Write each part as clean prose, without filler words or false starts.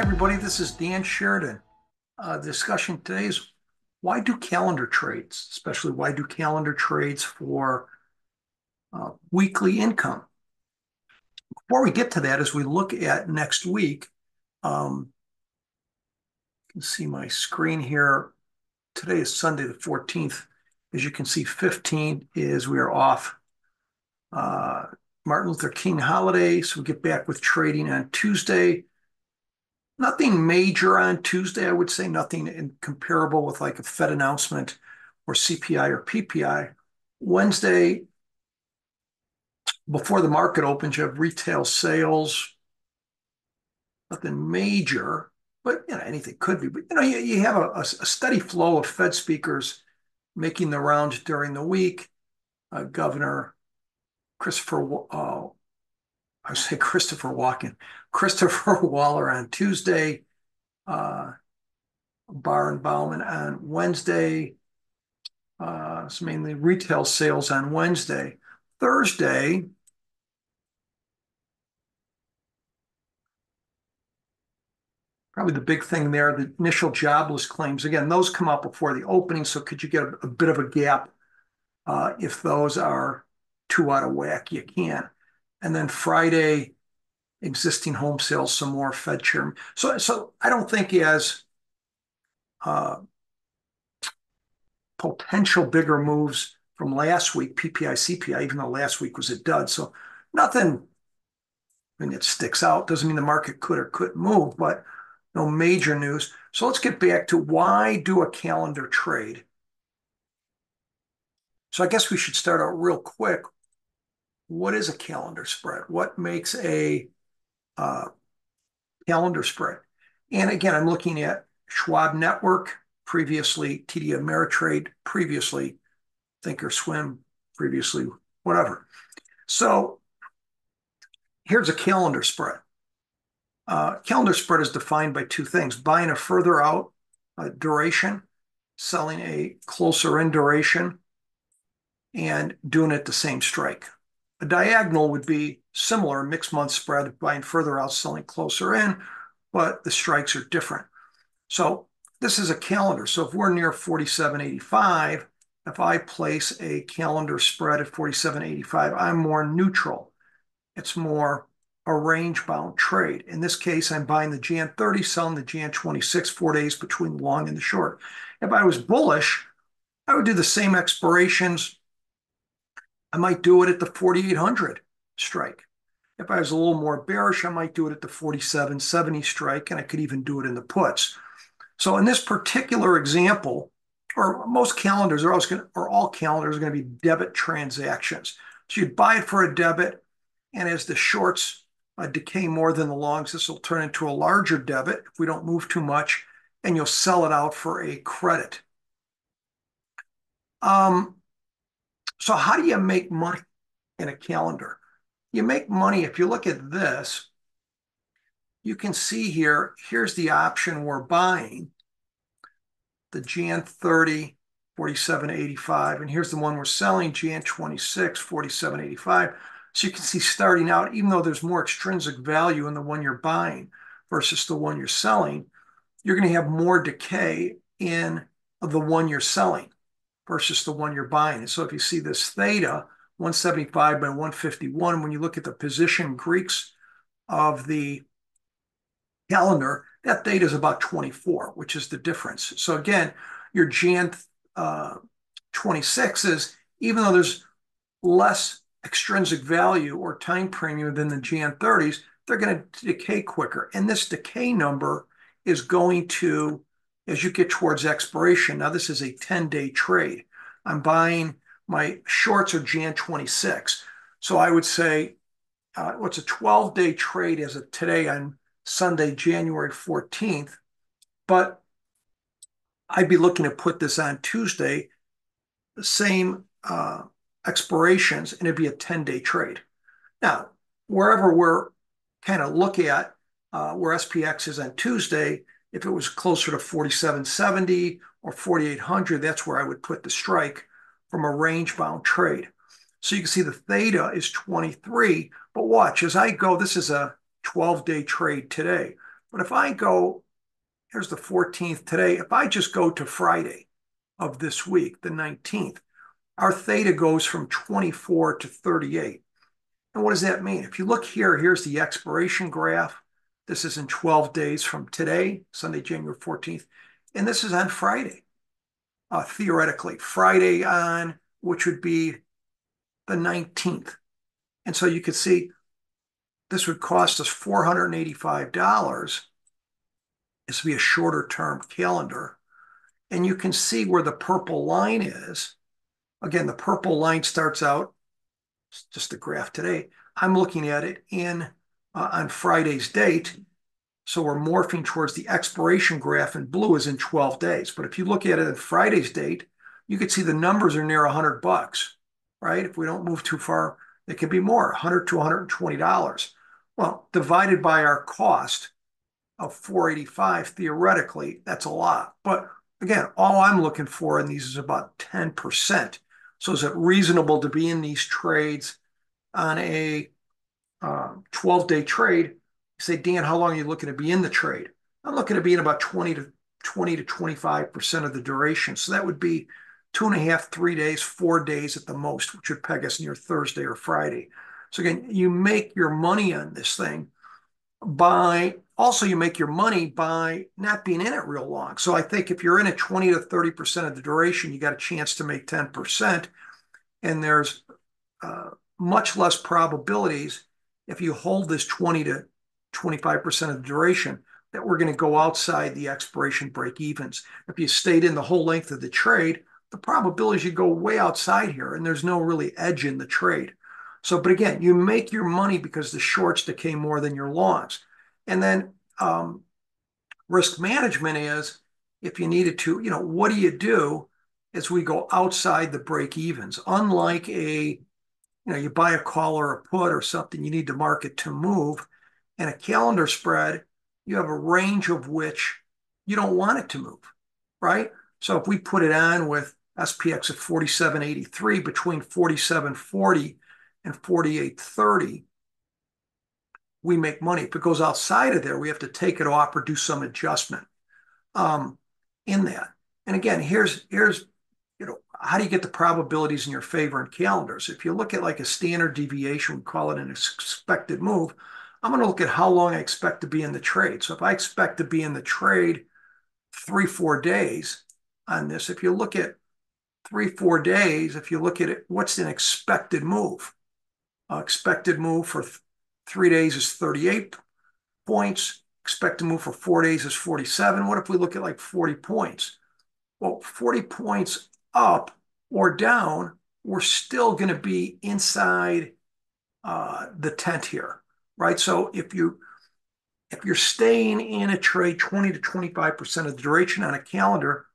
everybody, this is Dan Sheridan. The discussion today is why do calendar trades, especially why do calendar trades for weekly income? Before we get to that, as we look at next week, you can see my screen here. Today is Sunday the 14th. As you can see, 15 is we are off Martin Luther King holiday, so we get back with trading on Tuesday. Nothing major on Tuesday, I would say, nothing comparable with like a Fed announcement or CPI or PPI. Wednesday, before the market opens, you have retail sales, nothing major, but anything could be. But you have a steady flow of Fed speakers making the rounds during the week. Governor Christopher, I say Christopher Walken, Christopher Waller on Tuesday. Barr and Bauman on Wednesday. It's mainly retail sales on Wednesday. Thursday, probably the big thing there, the initial jobless claims. Again, those come out before the opening, so could you get a bit of a gap if those are too out of whack? You can. And then Friday, existing home sales, some more Fed chair. So I don't think as potential bigger moves from last week, PPI, CPI, even though last week was a dud. So nothing, I mean, it sticks out. Doesn't mean the market could or couldn't move, but no major news. So let's get back to why do a calendar trade? So I guess we should start out real quick. What is a calendar spread? What makes a calendar spread? And again, I'm looking at Schwab Network, previously TD Ameritrade, previously Thinkorswim, previously whatever. So here's a calendar spread. Calendar spread is defined by two things: buying a further out duration, selling a closer in duration, and doing it the same strike. A diagonal would be similar, mixed month spread, buying further out, selling closer in, but the strikes are different. So this is a calendar. So if we're near 47.85, if I place a calendar spread at 47.85, I'm more neutral. It's more a range-bound trade. In this case, I'm buying the Jan 30, selling the Jan 26, 4 days between the long and the short. If I was bullish, I would do the same expirations. I might do it at the 4,800 strike. If I was a little more bearish, I might do it at the 47.70 strike, and I could even do it in the puts. So in this particular example, or most calendars are always going to, or all calendars are going to be debit transactions. So you'd buy it for a debit, and as the shorts decay more than the longs, this will turn into a larger debit if we don't move too much, and you'll sell it out for a credit. So how do you make money in a calendar? You make money, if you look at this, you can see here, here's the option we're buying, the Jan 30, 47.85, and here's the one we're selling, Jan 26, 47.85. So you can see starting out, even though there's more extrinsic value in the one you're buying versus the one you're selling, you're going to have more decay in the one you're selling versus the one you're buying. And so if you see this theta, 175 by 151, when you look at the position Greeks of the calendar, that theta is about 24, which is the difference. So again, your Jan 26s, even though there's less extrinsic value or time premium than the Jan 30s, they're going to decay quicker. And this decay number is going to, as you get towards expiration, now this is a 10-day trade. I'm buying, my shorts are Jan 26. So I would say, what's a 12-day trade as of today on Sunday, January 14th, but I'd be looking to put this on Tuesday, the same expirations, and it'd be a 10-day trade. Now, wherever we're kind of look at where SPX is on Tuesday, if it was closer to 47.70 or 4,800, that's where I would put the strike from a range-bound trade. So you can see the theta is 23, but watch, as I go, this is a 12-day trade today. If But if I go, here's the 14th today, if I just go to Friday of this week, the 19th, our theta goes from 24 to 38. And what does that mean? If you look here, here's the expiration graph. This is in 12 days from today, Sunday, January 14th. And this is on Friday, theoretically. Friday on, which would be the 19th. And so you could see this would cost us $485. This would be a shorter term calendar. And you can see where the purple line is. Again, the purple line starts out, just the graph today. I'm looking at it on Friday's date. So we're morphing towards the expiration graph, and blue is in 12 days. But if you look at it at Friday's date, you could see the numbers are near $100, right? If we don't move too far, it could be more, $100 to $120. Well, divided by our cost of 485, theoretically, that's a lot. But again, all I'm looking for in these is about 10%. So is it reasonable to be in these trades on a 12-day trade? You say, Dan, how long are you looking to be in the trade? I'm looking to be in about 20 to 25% of the duration. So that would be 2.5, 3 days, 4 days at the most, which would peg us near Thursday or Friday. So again, you make your money on this thing you make your money by not being in it real long. So I think if you're in it 20 to 30% of the duration, you got a chance to make 10%. And there's much less probabilities if you hold this 20 to 25% of the duration that we're going to go outside the expiration break evens. If you stayed in the whole length of the trade, the probabilities you go way outside here, and there's no really edge in the trade. So, but again, you make your money because the shorts decay more than your longs. And then risk management is, if you needed to, what do you do as we go outside the break evens? Unlike you buy a call or a put or something, you need to market to move. And a calendar spread, you have a range of which you don't want it to move, right? So if we put it on with SPX at 47.83 between 47.40 and 48.30, we make money. If it goes outside of there, we have to take it off or do some adjustment in that. And again, here's how do you get the probabilities in your favor in calendars? If you look at like a standard deviation, we call it an expected move. I'm going to look at how long I expect to be in the trade. So if I expect to be in the trade 3-4 days on this, if you look at 3-4 days, if you look at it, what's an expected move? Expected move for 3 days is 38 points. Expected move for 4 days is 47. What if we look at like 40 points? Well, 40 points up or down, we're still going to be inside the tent here, right? So if you're staying in a trade 20 to 25% of the duration on a calendar,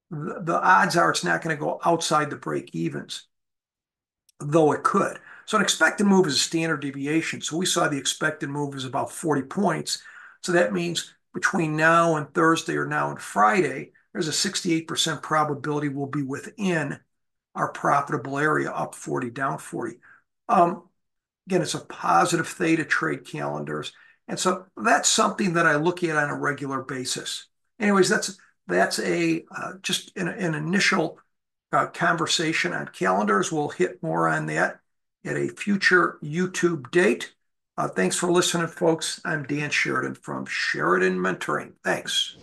the odds are it's not going to go outside the break evens, though it could. So an expected move is a standard deviation. So we saw the expected move is about 40 points. So that means between now and Thursday or now and Friday, there's a 68% probability we'll be within our profitable area, up 40, down 40. Again, it's a positive theta trade calendars. And so that's something that I look at on a regular basis. Anyways, that's a just an initial conversation on calendars. We'll hit more on that at a future YouTube date. Thanks for listening, folks. I'm Dan Sheridan from Sheridan Mentoring. Thanks.